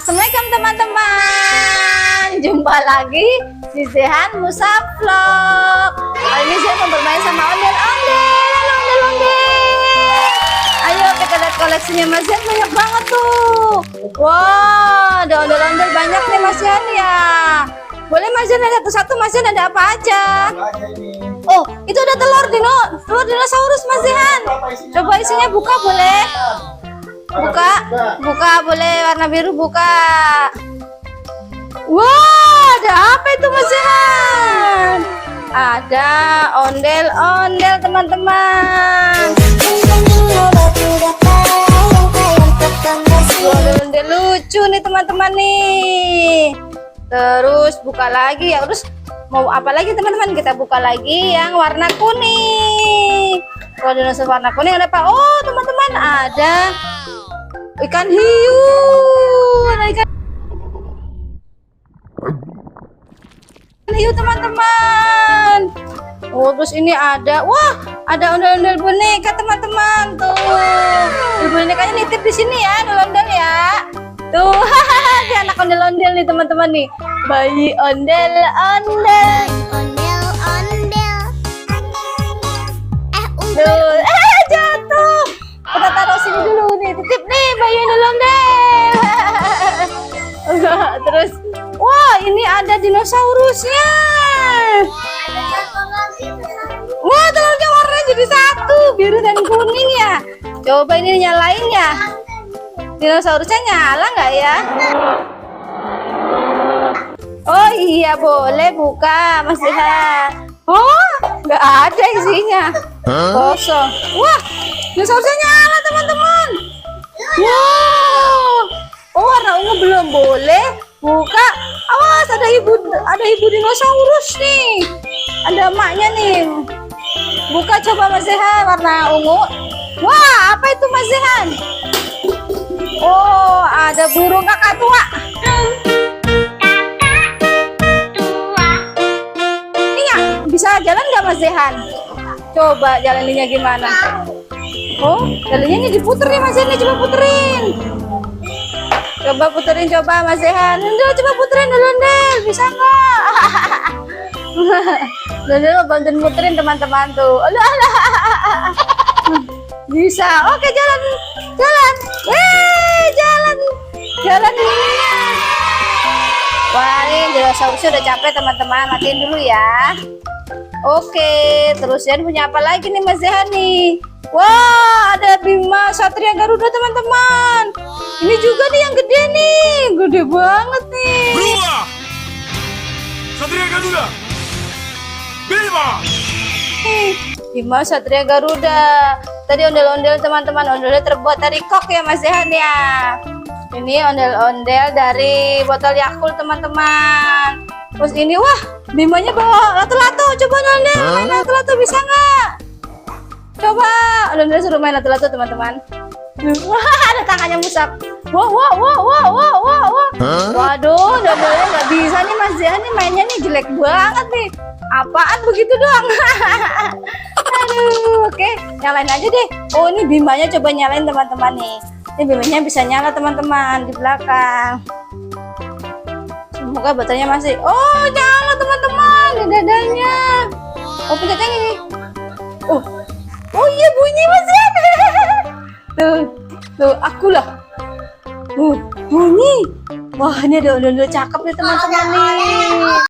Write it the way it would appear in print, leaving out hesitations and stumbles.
Assalamualaikum teman-teman. Jumpa lagi di Zehan Musa Vlog. Kali ini saya mau bermain sama ondel-ondel. Ayo kita lihat koleksinya Mas Zehan, banyak banget tuh. Wah, ada ondel-ondel banyak nih Mas Zehan ya. Boleh Mas Zehan lihat satu-satu, Mas Zehan ada apa aja? Oh, itu ada telur dinosaurus Mas Zehan. Coba isinya buka boleh? Buka boleh, warna biru buka. Wah, ada apa itu Mas Zehan? Ada ondel-ondel teman-teman. Ondel-ondel lucu nih teman-teman nih. Terus buka lagi ya. Terus mau apa lagi teman-teman? Kita buka lagi yang warna kuning. Kalau dinosaurus warna kuning ada apa? Oh teman-teman, ada ikan hiu. Ada ikan hiu teman-teman. Oh terus ini ada, wah ada ondel-ondel boneka teman-teman tuh. Bonekanya nitip di sini ya, ondel-ondel ya. Tuh, hahaha, anak ondel-ondel nih teman-teman nih. Bayi ondel-ondel. Tuh, jatuh. Kita taruh sini dulu nih, titip nih bayi ondel-ondel. Terus, wah ini ada dinosaurusnya. Wah telurnya warnanya jadi satu, biru dan kuning ya. Coba ini nyalain ya. Dinosaurusnya nyala nggak ya? Oh iya boleh buka Mas Zehan. Oh nggak ada isinya, kosong. Wah dinosaurusnya nyala teman-teman. Wow. Oh warna ungu belum boleh buka. Awas ada ibu dinosaurus nih. Ada emaknya nih. Buka coba Mas Zehan warna ungu. Wah apa itu Mas Zehan? Oh, ada burung kakak tua. Ini ya, bisa jalan nggak Mas Zehan? Coba jalannya gimana? Oh, jalannya ini diputer nih Mas Zehan, coba puterin. Coba puterin coba Mas Zehan. Coba puterin dulu, bisa nggak? Dulu bantuin puterin teman-teman tuh. Bisa. Oke, jalan. Jalan ininya. Wah, ini dinosaurusnya udah capek teman-teman. Matiin dulu ya. Oke, terus Zehan punya apa lagi nih Mas Zehan nih? Wah, ada Bima Satria Garuda teman-teman. Ini juga nih yang gede nih. Gede banget nih. Berubah. Satria Garuda. Bima Satria Garuda. Tadi ondel-ondel teman-teman, ondel-ondel terbuat dari kok ya Mas Zehan ya. Ini ondel-ondel dari botol Yakult teman-teman. Terus ini wah, Bimanya bawa lato-lato. Coba ondel main lato-lato bisa nggak? Coba ondel-ondel suruh main lato-lato teman-teman. Wah ada tangannya musap. Wah. Waduh, ondel-ondelnya nggak bisa nih Mas Zehan nih, mainnya nih jelek banget nih. Apaan begitu doang? Aduh, oke, nyalain aja deh. Oh, ini Bimanya coba nyalain teman-teman nih. Ini Bimanya bisa nyala teman-teman di belakang. Semoga baterainya masih. Oh, nyala teman-teman di dadanya. Oh, pencetnya ini. Oh iya bunyi Mas Zehan. Tuh, akulah. Bunyi. Wah, ini ada ondel-ondel cakep nih teman-teman nih.